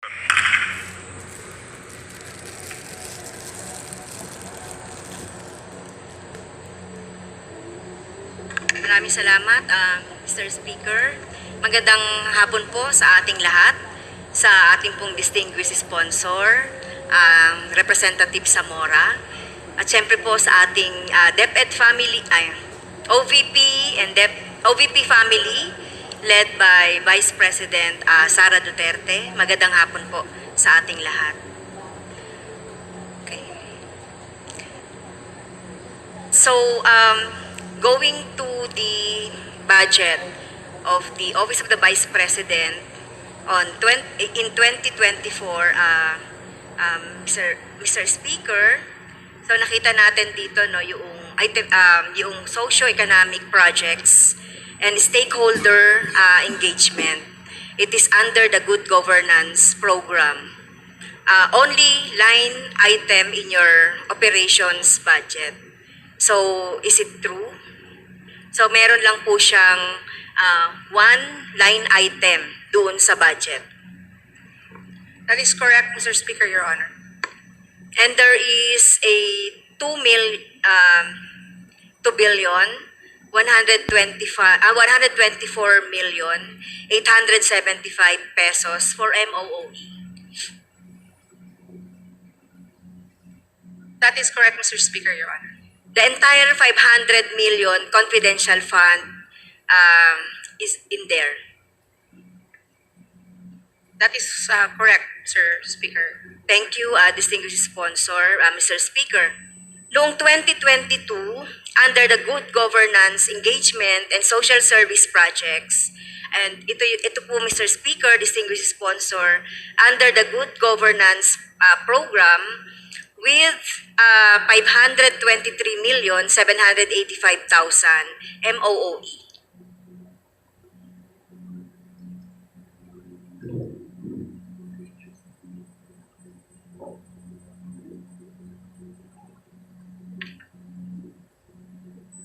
Maraming salamat, Mr. Speaker. Magandang hapon po sa ating lahat, sa ating pong distinguished sponsor, Representative Zamora, at syempre po sa ating DepEd family, OVP and OVP family, led by Vice President SARA Duterte. Magandang hapon po sa ating lahat. Okay. So, going to the budget of the Office of the Vice President in 2024, Mr. Speaker, so nakita natin dito no yung socio-economic projects and stakeholder engagement. It is under the Good Governance Program. Only line item in your operations budget. So, is it true? So, meron lang po siyang one line item doon sa budget. That is correct, Mr. Speaker, Your Honor. And there is a 124,875 pesos for MOOE. That is correct, Mr. Speaker, Your Honor. The entire 500 million confidential fund is in there. That is correct, Mr. Speaker. Thank you, distinguished sponsor, Mr. Speaker. Noong 2022, under the Good Governance Engagement and Social Service Projects, and ito po, Mr. Speaker, distinguished sponsor, under the Good Governance Program, with 523,785,000 MOOE.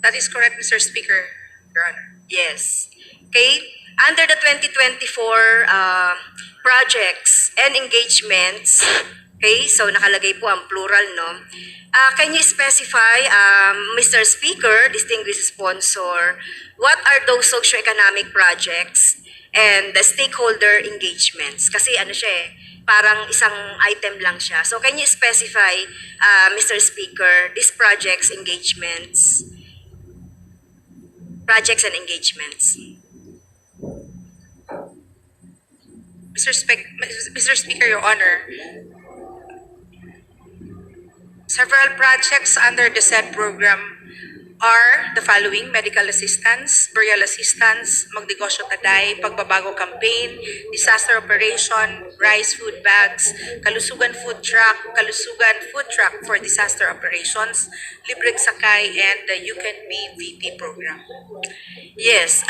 That is correct, Mr. Speaker, Your Honor. Yes. Okay. Under the 2024 projects and engagements, okay, so nakalagay po ang plural, no? Can you specify, Mr. Speaker, distinguished sponsor, what are those socio-economic projects and the stakeholder engagements? Kasi ano siya parang isang item lang siya. So can you specify, Mr. Speaker, these projects and engagements? Mr. Speaker, Your Honor, several projects under the said program are the following: medical assistance, burial assistance, magnegosyo taday, pagbabago campaign, disaster operation, rice food bags, kalusugan food truck for disaster operations, libreng sakay, and the You Can Be VP program. Yes.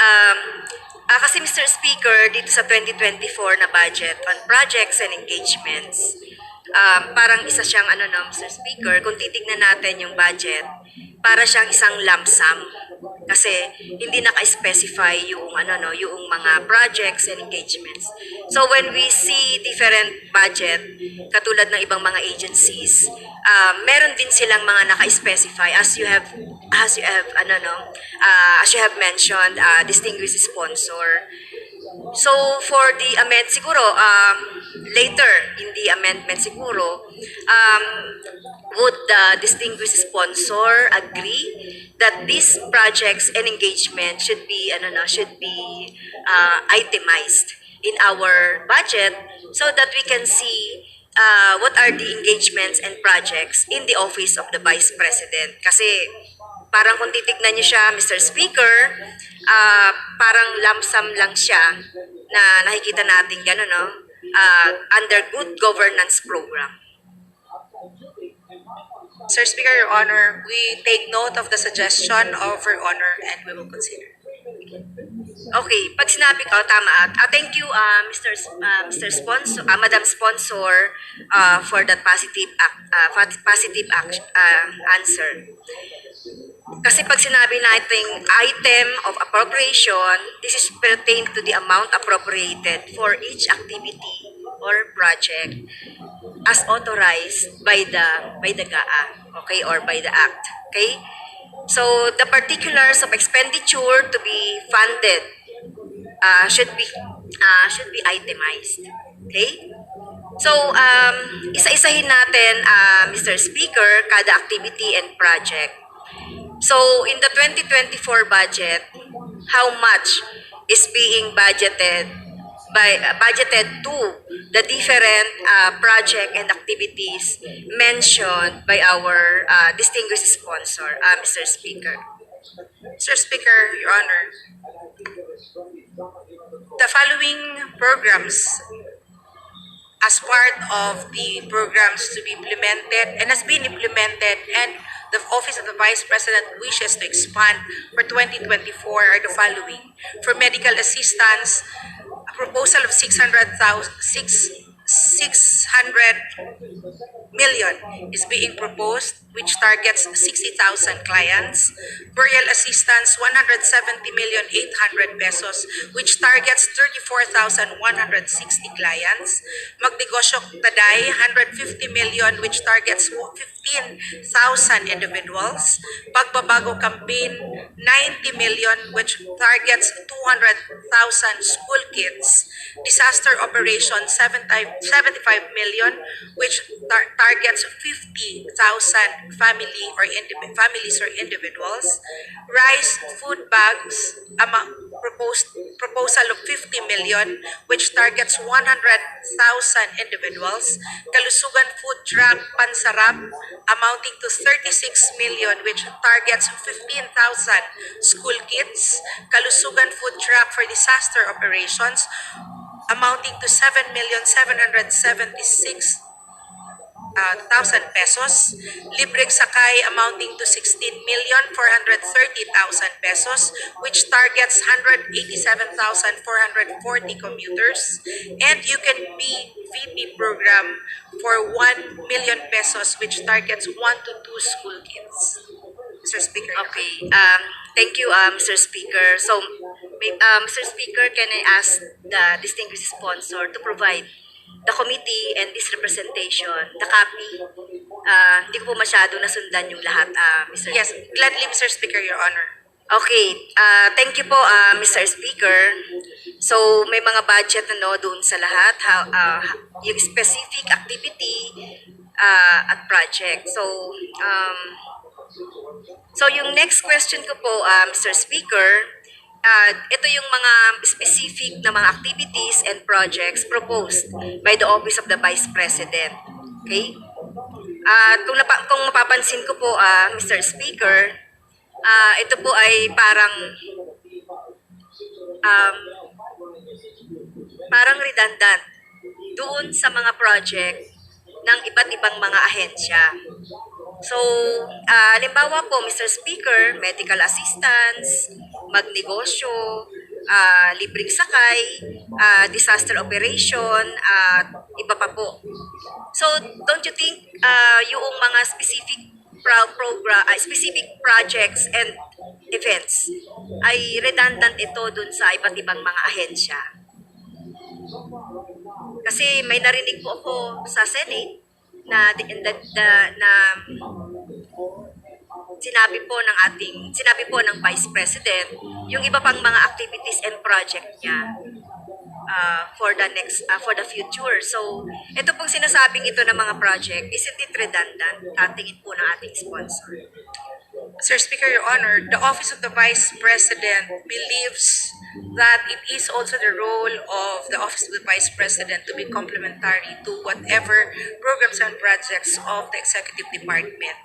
Kasi Mr. Speaker, dito sa 2024 na budget on projects and engagements, parang isa siyang Mr. Speaker, kung titignan natin yung budget, para siyang isang lump sum. Kasi hindi naka-specify yung yung mga projects and engagements. So when we see different budget, katulad ng ibang mga agencies, meron din silang mga naka-specify as you have mentioned, distinguished sponsor. So for the siguro later in the amendment siguro, would the distinguished sponsor agree that these projects and engagement should be itemized in our budget so that we can see what are the engagements and projects in the office of the Vice President? Kasi parang kung titignan niyo siya, Mr. Speaker, parang lump sum lang siya na nakikita natin under Good Governance Program. Sir Speaker, Your Honor, we take note of the suggestion of Your Honor and we will consider. Okay, pag sinabi ko, tama. Thank you, Mr. Sponsor, Madam Sponsor, for that positive answer. Kasi pag sinabi natin item of appropriation, this is pertain to the amount appropriated for each activity or project as authorized by the GAA, okay, or by the act, okay? So the particulars of expenditure to be funded should be itemized, okay? So isa-isahin natin, Mr. Speaker, kada activity and project. So in the 2024 budget, how much is being budgeted to the different project and activities mentioned by our distinguished sponsor, Mr. Speaker. Mr. Speaker, Your Honor, the following programs as part of the programs to be implemented and has been implemented and the Office of the Vice President wishes to expand for 2024 are the following. For medical assistance, a proposal of 600 million is being proposed, which targets 60,000 clients. Burial assistance, 170,800,000 pesos, which targets 34,160 clients. Magnegosyo Taday, 150 million, which targets 15,000 individuals. Pagbabago campaign, 90 million, which targets 200,000 school kids. Disaster operation, 75 million, which targets 50,000 families or individuals. Rice food bags, proposal of 50 million, which targets 100,000 individuals. Kalusugan food truck Pansarap, amounting to 36 million, which targets 15,000 school kids. Kalusugan food truck for disaster operations, amounting to 7,776,000 pesos. Libreng sakay amounting to 16,430,000 pesos, which targets 187,440 commuters. And you can be VP program for 1 million pesos, which targets 1 to 2 school kids. Mr. Speaker. Okay. Thank you, Mr. Speaker. So, Mr. Speaker, can I ask the distinguished sponsor to provide the committee and this representation, the copy? Hindi ko po masyado nasundan yung lahat, Mr. Yes, gladly, Mr. Speaker, Your Honor. Okay. Thank you po, Mr. Speaker. So, may mga budget doon sa lahat, yung specific activity at project. So yung next question ko po, Mr. Speaker, ito yung mga specific na mga activities and projects proposed by the Office of the Vice President. Okay? Kung mapapansin ko po, Mr. Speaker, ito po ay parang redundant doon sa mga project ng iba't ibang mga ahensya. So, halimbawa po, Mr. Speaker, medical assistance, magnegosyo, libreng sakay, disaster operation, at iba pa po. So, don't you think yung mga specific specific projects and events ay redundant ito dun sa iba't ibang mga ahensya? Kasi may narinig po ako sa Senate na sinabi po ng Vice President yung iba pang mga activities and project niya for the future. So, ito pong sinasabing ito ng mga project, isn't it redundant? Tingin po ng ating sponsor. Mr. Speaker, Your Honor, the Office of the Vice President believes that it is also the role of the Office of the Vice President to be complementary to whatever programs and projects of the Executive Department.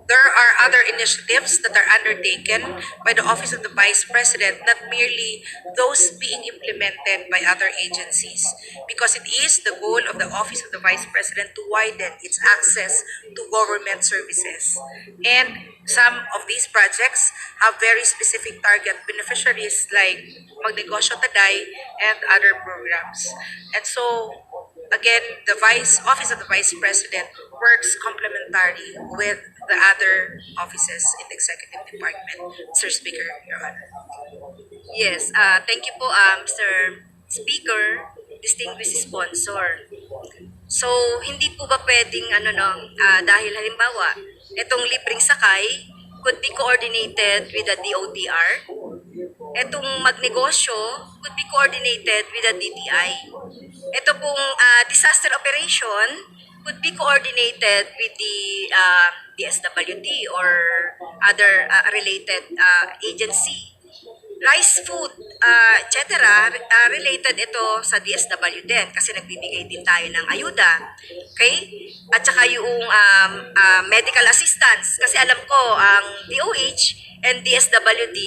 There are other initiatives that are undertaken by the Office of the Vice President, not merely those being implemented by other agencies, because it is the goal of the Office of the Vice President to widen its access to government services. And some of these projects have very specific target beneficiaries like Magnegosyo Taday and other programs. And so, again, the Office of the Vice President works complementary with the other offices in the Executive Department. Mr. Speaker, Your Honor. Yes, thank you po, Mr. Speaker. distinguished sponsor. So, hindi po ba pwedeng dahil halimbawa, itong libreng sakay could be coordinated with the DOTR. Itong magnegosyo could be coordinated with the DTI. Ito pong disaster operation could be coordinated with the DSWD or other related agency. Rice, food, etc. Related ito sa DSW din kasi nagbibigay din tayo ng ayuda. Okay? At saka yung medical assistance kasi alam ko ang DOH and DSWD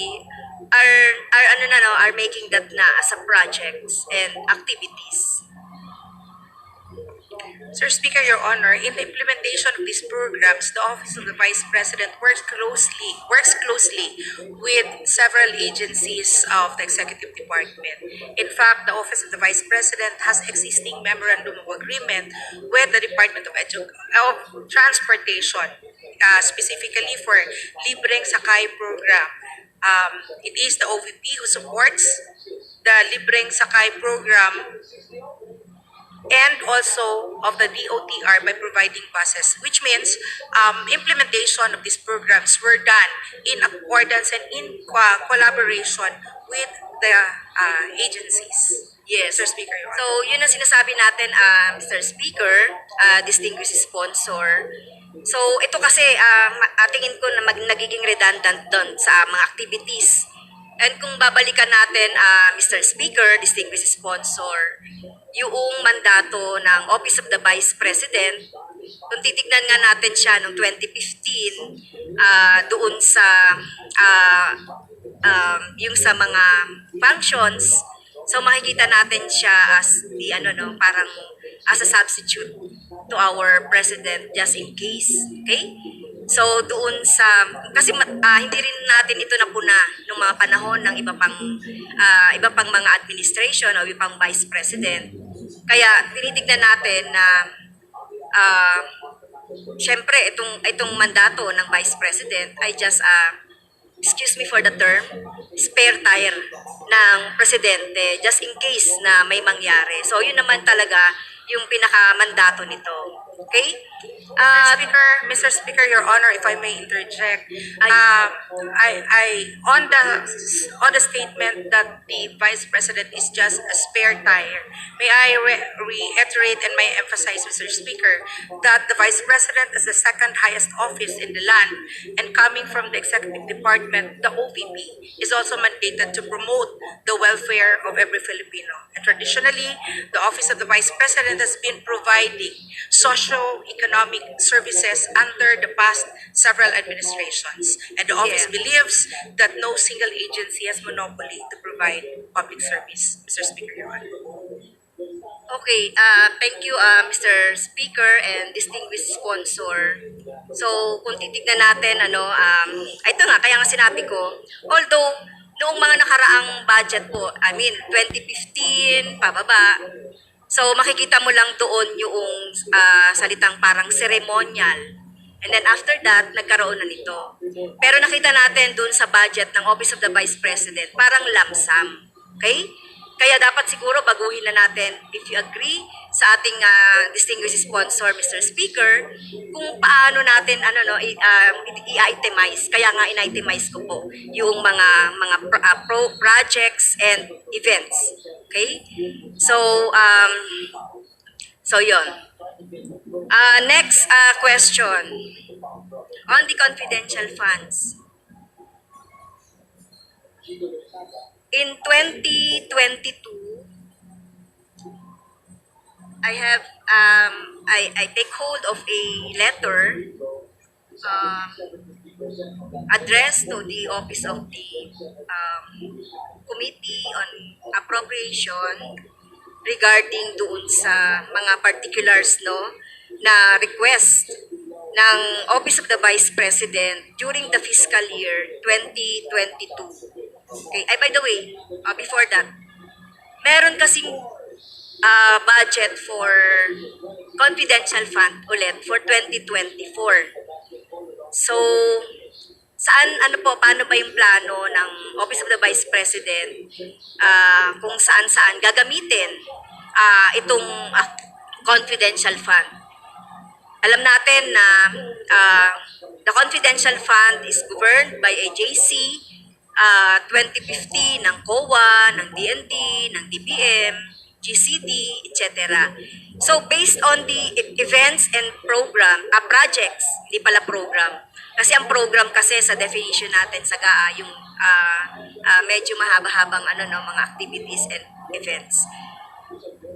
are making that na as a projects and activities. Sir Speaker, Your Honor, in the implementation of these programs, the Office of the Vice President works closely with several agencies of the Executive Department. In fact, the Office of the Vice President has existing memorandum of agreement with the Department of Transportation, specifically for Libreng Sakay program. It is the OVP who supports the Libreng Sakay program and also of the DOTR by providing buses, which means implementation of these programs were done in accordance and in collaboration with the agencies. Yes. Mr. Speaker, Your Honor. So, yun ang sinasabi natin, Mr. Speaker, distinguished sponsor. So, ito kasi, tingin ko na nagiging redundant doon sa mga activities. And kung babalikan natin, Mr. Speaker, distinguished sponsor, yung mandato ng Office of the Vice President, kung titignan nga natin siya noong 2015, doon sa yung sa mga functions, so makikita natin siya as the parang as a substitute to our president just in case. Okay? So doon sa kasi hindi rin natin ito napuna nung mga panahon ng iba pang mga administration o iba pang vice president. Kaya tinitignan natin na syempre itong mandato ng vice president ay just excuse me for the term, spare tire ng presidente just in case na may mangyari. So yun naman talaga yung pinaka-mandato nito. Okay? Mr. Speaker, Your Honor, if I may interject, I on the statement that the Vice President is just a spare tire, may I reiterate and may emphasize, Mr. Speaker, that the Vice President is the second highest office in the land, and coming from the Executive Department, the OVP is also mandated to promote the welfare of every Filipino. And traditionally, the Office of the Vice President has been providing socio-economic services under the past several administrations. And the office believes that no single agency has monopoly to provide public service. Mr. Speaker, Your Honor. Okay, thank you Mr. Speaker and distinguished sponsor. So kung titignan natin ito nga kaya nga sinabi ko, although noong mga nakaraang budget po, 2015 pababa. So makikita mo lang doon yung salitang parang ceremonial. And then after that, nagkaroon na nito. Pero nakita natin doon sa budget ng Office of the Vice President, parang lump sum. Okay? Kaya dapat siguro baguhin na natin, if you agree sa ating distinguished sponsor, Mr. Speaker, kung paano natin i-itemize. Kaya nga in-itemize ko po yung mga projects and events. Okay? So yon. Next question. On the confidential funds. In 2022, I have I take hold of a letter addressed to the Office of the Committee on Appropriation regarding doon sa mga particulars na request ng Office of the Vice President during the fiscal year 2022. Okay, by the way, before that, meron kasing budget for confidential fund ulit for 2024. So, paano ba yung plano ng Office of the Vice President kung saan gagamitin itong confidential fund. Alam natin na the confidential fund is governed by a JC 2050 ng COA, ng DND, ng DBM, GCD, etc. So based on the events and projects, hindi pala program. Kasi ang program kasi sa definition natin sa GAA yung medyo mahaba-habang mga activities and events.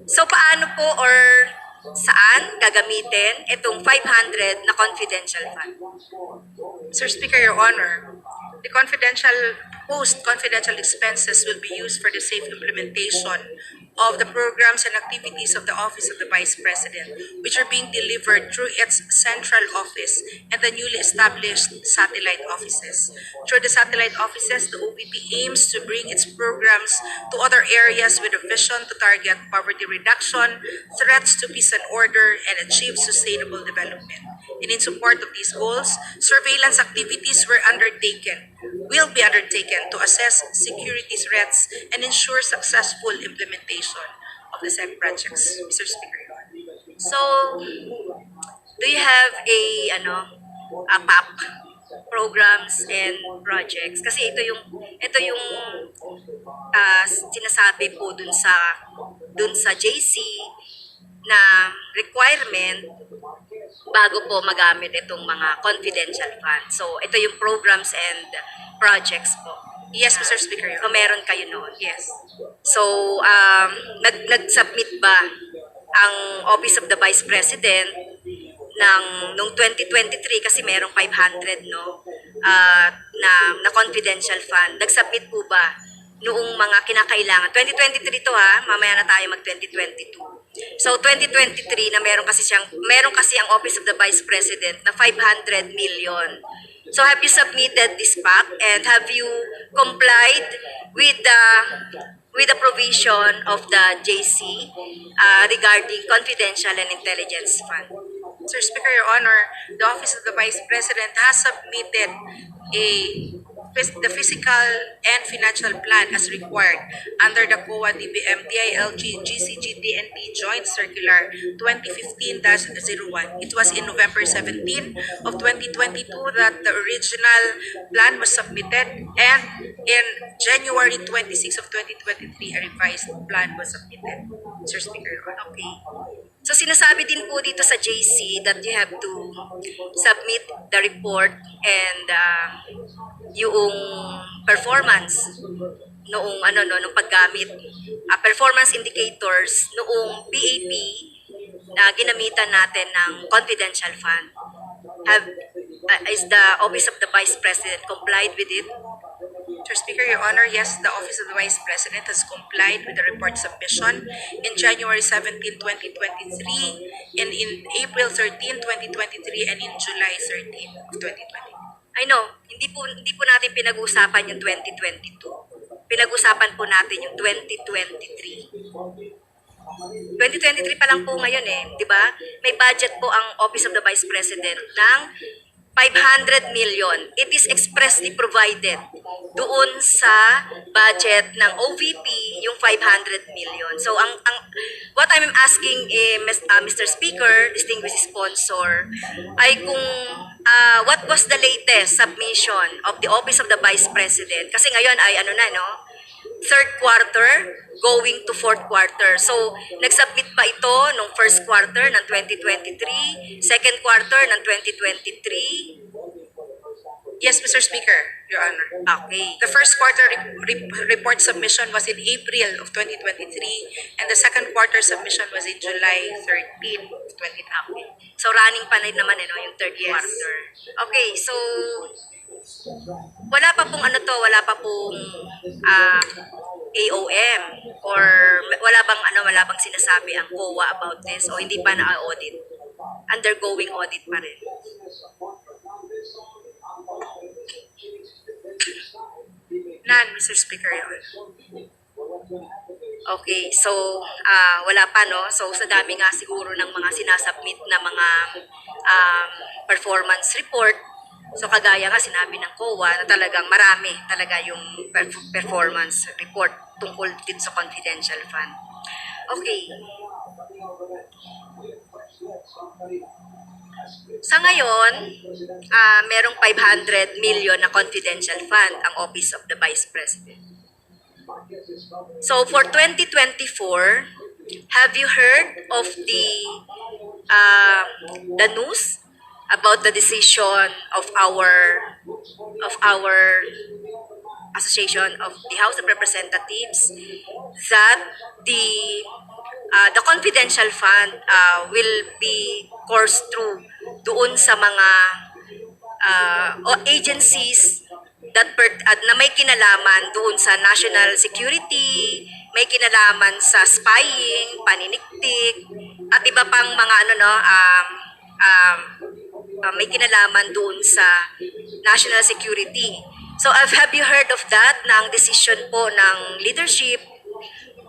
So paano po or saan gagamitin itong 500 na confidential fund? Mr. Speaker, Your Honor, the post-confidential expenses will be used for the safe implementation of the programs and activities of the Office of the Vice President, which are being delivered through its central office and the newly established satellite offices. Through the satellite offices, the OVP aims to bring its programs to other areas with a vision to target poverty reduction, threats to peace and order, and achieve sustainable development. And in support of these goals, surveillance activities will be undertaken to assess security threats and ensure successful implementation of the said projects, Mr. Speaker. So, do you have a PAP programs and projects? Kasi ito yung sinasabi po dun sa JC na requirement bago po magamit itong mga confidential funds. So, ito yung programs and projects po. Yes, Mr. Speaker. So, meron kayo noon. Yes. So, nag-submit ba ang Office of the Vice President nung 2023 kasi merong 500 na confidential fund. Nag-submit po ba noong mga kinakailangan? 2023 to mamaya na tayo mag 2022. So 2023 na meron kasi ang Office of the Vice President na 500 million. So have you submitted this PAC and have you complied with the provision of the JC regarding confidential and intelligence fund? Sir Speaker, Your Honor, the Office of the Vice President has submitted the physical and financial plan as required under the COA DBM DILG GCG DNP Joint Circular 2015-01. It was in November 17 of 2022 that the original plan was submitted, and in January 26 of 2023 a revised plan was submitted. Sir Speaker, Your Honor. Okay. So sinasabi din po dito sa JC that you have to submit the report and yung performance noong nung paggamit, performance indicators noong PAP na ginamitan natin ng confidential fund. Is the Office of the Vice President complied with it? Mr. Speaker, Your Honor, yes, the Office of the Vice President has complied with the report submission in January 17, 2023, and in April 13, 2023, and in July 13 of 2023. I know, hindi po natin pinag-uusapan yung 2022. Pinag-usapan po natin yung 2023. 2023 pa lang po ngayon di ba? May budget po ang Office of the Vice President ng 500 million. It is expressly provided doon sa budget ng OVP yung 500 million. So what I'm asking Mr. Speaker, distinguished sponsor, ay kung what was the latest submission of the Office of the Vice President? Kasi ngayon ay third quarter going to fourth quarter. So, nag-submit ba ito nung first quarter ng 2023, second quarter ng 2023? Yes, Mr. Speaker, Your Honor. Okay. The first quarter report submission was in April of 2023, and the second quarter submission was in July 13 of 2023. So, running pa na naman yung third quarter. Okay, so wala pa pong AOM or wala bang sinasabi ang COA about this o hindi pa na-audit? Undergoing audit pa rin. None, Mr. Speaker, Your Honor. Okay, so wala pa So sa dami nga siguro ng mga sinasubmit na mga performance report, so kagaya nga sinabi ng COA na talagang marami talaga yung performance report tungkol din sa confidential fund. Okay. Sa ngayon, merong 500 million na confidential fund ang Office of the Vice President. So for 2024, have you heard of the news about the decision of our Association of the House of Representatives that the confidential fund will be coursed through doon sa mga agencies na may kinalaman doon sa national security, may kinalaman sa spying, paniniktik, at iba pang mga may kinalaman doon sa national security. So have you heard of that, na ang decision po ng leadership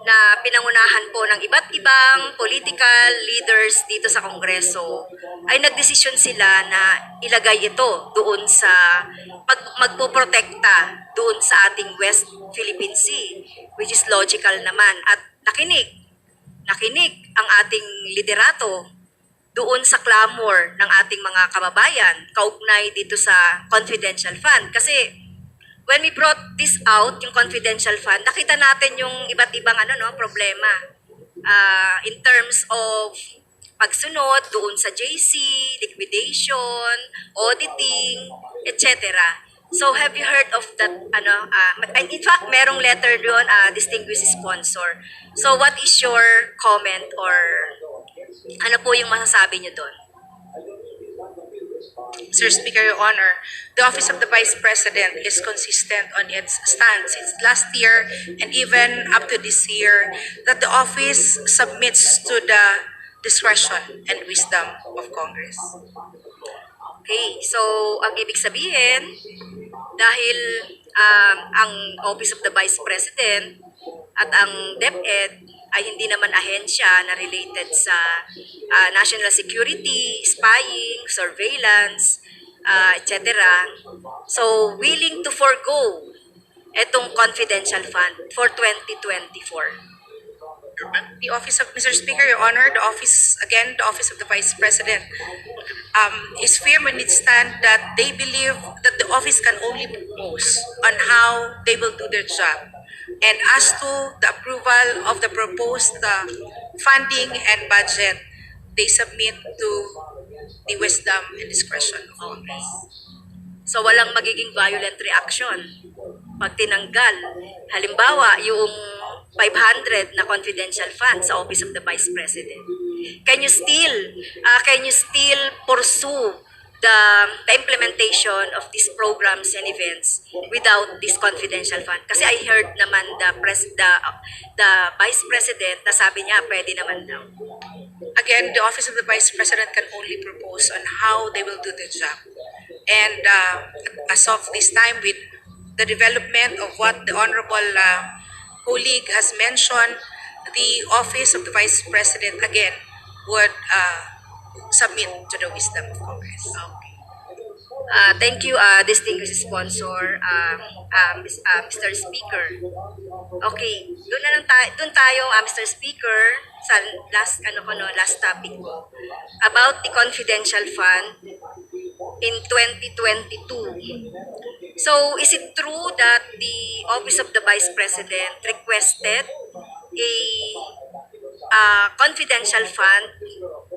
na pinangunahan po ng iba't ibang political leaders dito sa Kongreso ay nagdesisyon sila na ilagay ito doon sa magpoprotekta doon sa ating West Philippine Sea, which is logical naman. At nakinig ang ating liderato doon sa clamor ng ating mga kababayan kaugnay dito sa confidential fund. Kasi when we brought this out, yung confidential fund, nakita natin yung iba't ibang problema in terms of pagsunod doon sa JC, liquidation, auditing, etc. So have you heard of that in fact merong letter doon, distinguished sponsor. So what is your comment, or ano po yung masasabi niyo doon? Sir Speaker, Your Honor, the Office of the Vice President is consistent on its stance since last year and even up to this year that the office submits to the discretion and wisdom of Congress. Okay, so ang ibig sabihin, dahil ang Office of the Vice President at ang DepEd ay hindi naman ahensya na related sa national security, spying, surveillance, etc. So, willing to forgo itong confidential fund for 2024. The Office of, Mr. Speaker, Your Honor, the Office of the Vice President is firm in its stand that they believe that the office can only propose on how they will do their job. And as to the approval of the proposed funding and budget, they submit to the wisdom and discretion of Congress. So, walang magiging violent reaction pag tinanggal. Halimbawa, yung 500 na confidential fund sa Office of the Vice President. Can you still pursue the implementation of these programs and events without this confidential fund? Kasi I heard naman the Vice President na sabi niya pwede naman daw. Again, the Office of the Vice President can only propose on how they will do the job. And as of this time, with the development of what the Honorable colleague has mentioned, the Office of the Vice President again would submit to the wisdom of Congress. Okay. Thank you, distinguished sponsor, Mr. Speaker. Okay, doon tayo, Mr. Speaker, sa last topic ko about the confidential fund in 2022. So, is it true that the Office of the Vice President requested a confidential fund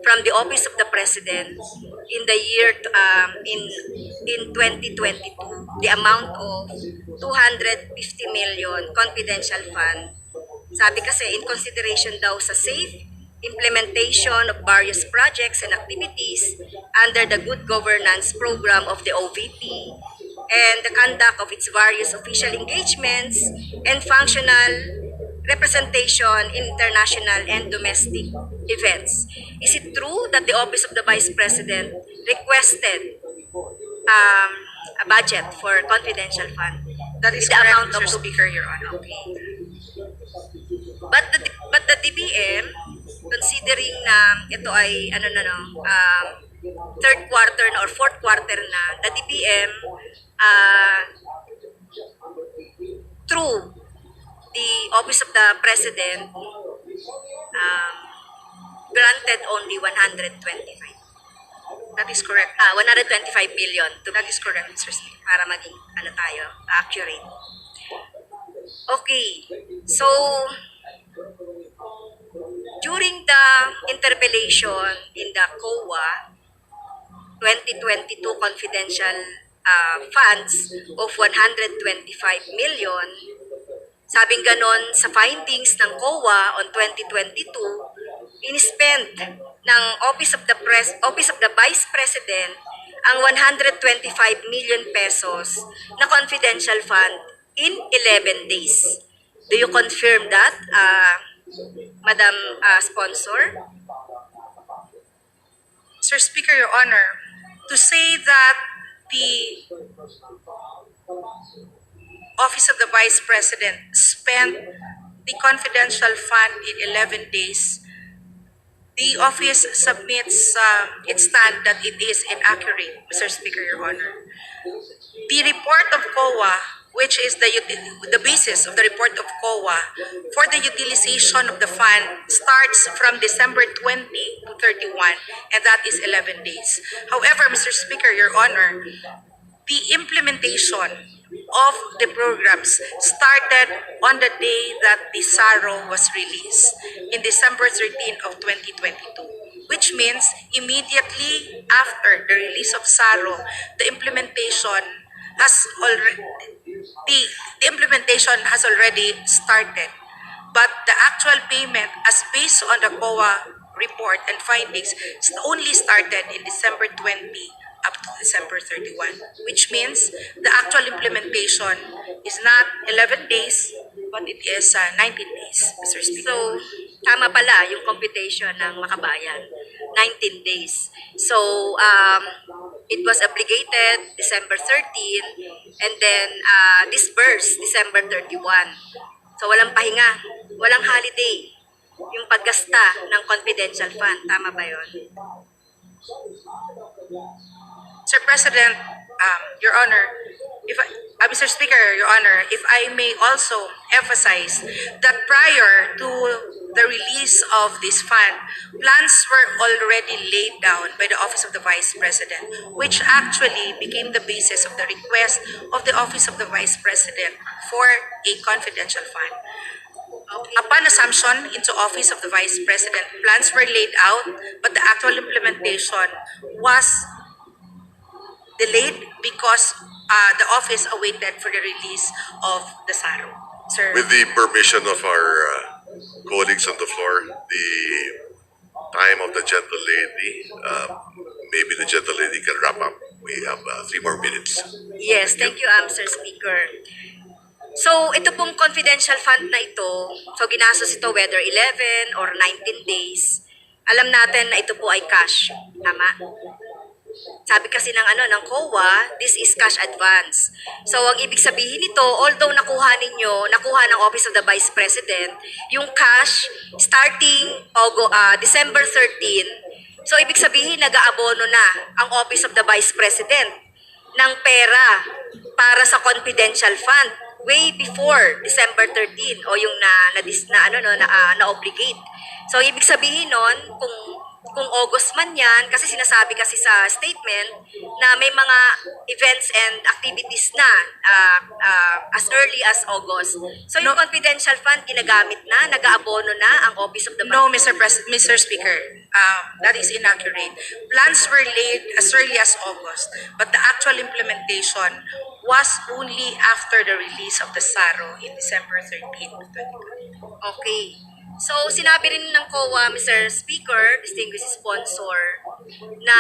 from the Office of the President in the year in 2022, the amount of 250 million confidential fund? Sabi kasi in consideration daw sa safe implementation of various projects and activities under the Good Governance Program of the OVP and the conduct of its various official engagements and functional representation in international and domestic events. Is it true that the Office of the Vice President requested a budget for confidential fund? That is With the correct, amount of Mr. Speaker, Your Honor. Okay. But the DBM, considering na ito ay third quarter na or fourth quarter na, the DBM through the Office of the President granted only 125. That is correct. 125 million to That is correct, Mr. Speaker. para maging ano tayo, accurate. Okay. So, during the interpellation in the COA 2022 confidential funds of 125 million, sabing ganon sa findings ng COA on 2022, in-spend ng Office of the Vice President ang 125 million pesos na confidential fund in 11 days. Do you confirm that, Madam Sponsor? Sir Speaker, Your Honor, to say that the Office of the Vice President spent the confidential fund in 11 days, the office submits its stand that it is inaccurate, Mr. Speaker, Your Honor. The report of COA, which is the basis of the report of COA for the utilization of the fund, starts from December 20 to 31, and that is 11 days. However, Mr. Speaker, Your Honor, the implementation of the programs started on the day that the SARA was released in December 13 of 2022, which means immediately after the release of SARA, the implementation has already started. But the actual payment, as based on the COA report and findings, only started in December 20 up to December 31, which means the actual implementation is not 11 days, but it is 19 days, Mr. Speaker. So, tama pala yung computation ng Makabayan, 19 days. So, it was obligated December 13 and then disbursed December 31. So, walang pahinga, walang holiday yung paggasta ng confidential fund. Tama ba yun? Sir President, Your Honor, Mr. Speaker, Your Honor, if I may also emphasize that prior to the release of this fund, plans were already laid down by the Office of the Vice President, which actually became the basis of the request of the Office of the Vice President for a confidential fund. Upon assumption into Office of the Vice President, plans were laid out, but the actual implementation was delayed because the office awaited for the release of the SARA. Sir, With the permission of our colleagues on the floor, the time of the gentle lady, maybe the gentle lady can wrap up. We have 3 more minutes. Yes, thank you, Sir Speaker. So, ito pong confidential fund na ito, so ginastos ito whether 11 or 19 days, alam natin na ito po ay cash. Tama? Sabi kasi ng COA, this is cash advance. So, ang ibig sabihin nito, although nakuha ng Office of the Vice President, yung cash starting December 13, so ibig sabihin nag-aabono na ang Office of the Vice President ng pera para sa confidential fund way before December 13 o yung na-obligate. So, ibig sabihin nun, kung August man yan, kasi sinasabi kasi sa statement na may mga events and activities na as early as August. So yung confidential fund, ginagamit na, nag-aabono na ang Office of the no, Mr. Speaker, that is inaccurate. Plans were laid as early as August, but the actual implementation was only after the release of the SARA in December 13, 2020. Okay. So, sinabi rin ng COA, Mr. Speaker, distinguished sponsor, na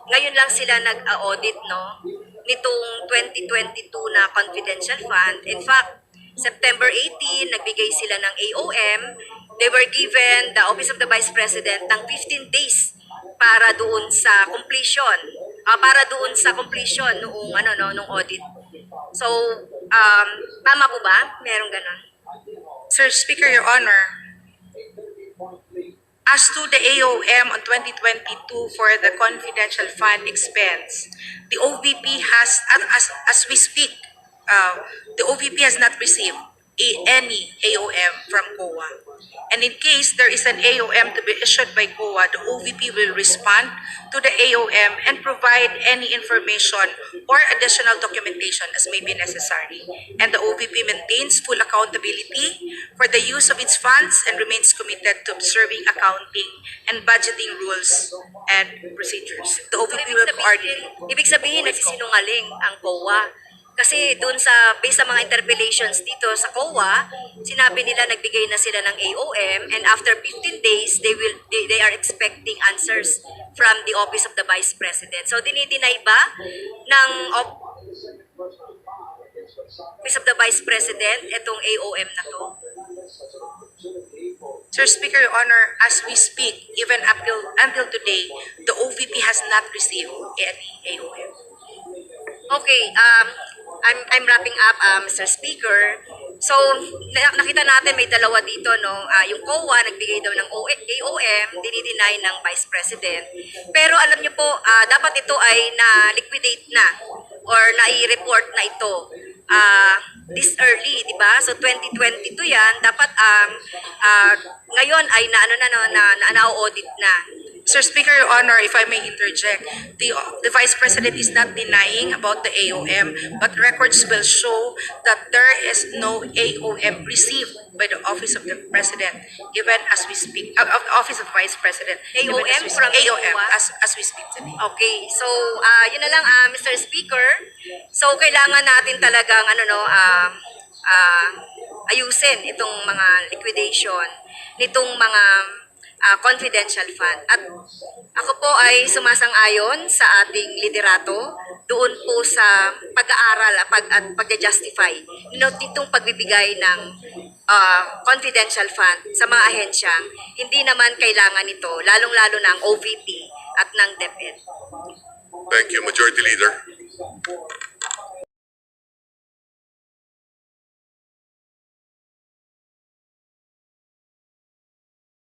ngayon lang sila nag-audit, no, nitong 2022 na confidential fund. In fact, September 18, nagbigay sila ng AOM. They were given, the Office of the Vice President, ng 15 days para doon sa completion. Nung audit. So, tama po ba? Merong ganon. Sir Speaker, Your Honor, as to the AOM on 2022 for the confidential fund expense, the OVP has, as we speak, the OVP has not received any AOM from COA. And in case there is an AOM to be issued by COA, the OVP will respond to the AOM and provide any information or additional documentation as may be necessary. And the OVP maintains full accountability for the use of its funds and remains committed to observing accounting and budgeting rules and procedures. The So, OVP will coordinate. ibig sabihin nagsisinungaling ang COA. Kasi doon based sa mga interpellations dito sa COA, sinabi nila nagbigay na sila ng AOM and after 15 days, they are expecting answers from the Office of the Vice President. So, dinideny ba ng Office of the Vice President itong AOM na to? Sir Speaker, Your Honor, as we speak, even until today, the OVP has not received any AOM. Okay, I'm wrapping up, Mr. Speaker. So, nakita natin may dalawa dito, no? Yung COA, nagbigay daw ng AOM, dinideny ng Vice President. Pero alam niyo po, dapat ito ay na-liquidate na or na-i-report na ito this early, di ba? So, 2022 yan, dapat ngayon ay na-audit na. Sir Speaker, Your Honor, if I may interject, the Vice President is not denying about the AOM, but records will show that there is no AOM received by the Office of the President, even as we speak, of the Office of Vice President. even AOM as we from speak, AOM, COA? as we speak today. Okay, so yun na lang, Mr. Speaker. So, kailangan natin talagang ayusin itong mga liquidation nitong mga confidential fund. At ako po ay sumasang-ayon sa ating liderato doon po sa pag-aaral at pag-justify nitong pagbibigay ng confidential fund sa mga ahensyang hindi naman kailangan nito, lalong-lalo ng OVP at ng DepEd. Thank you, Majority Leader.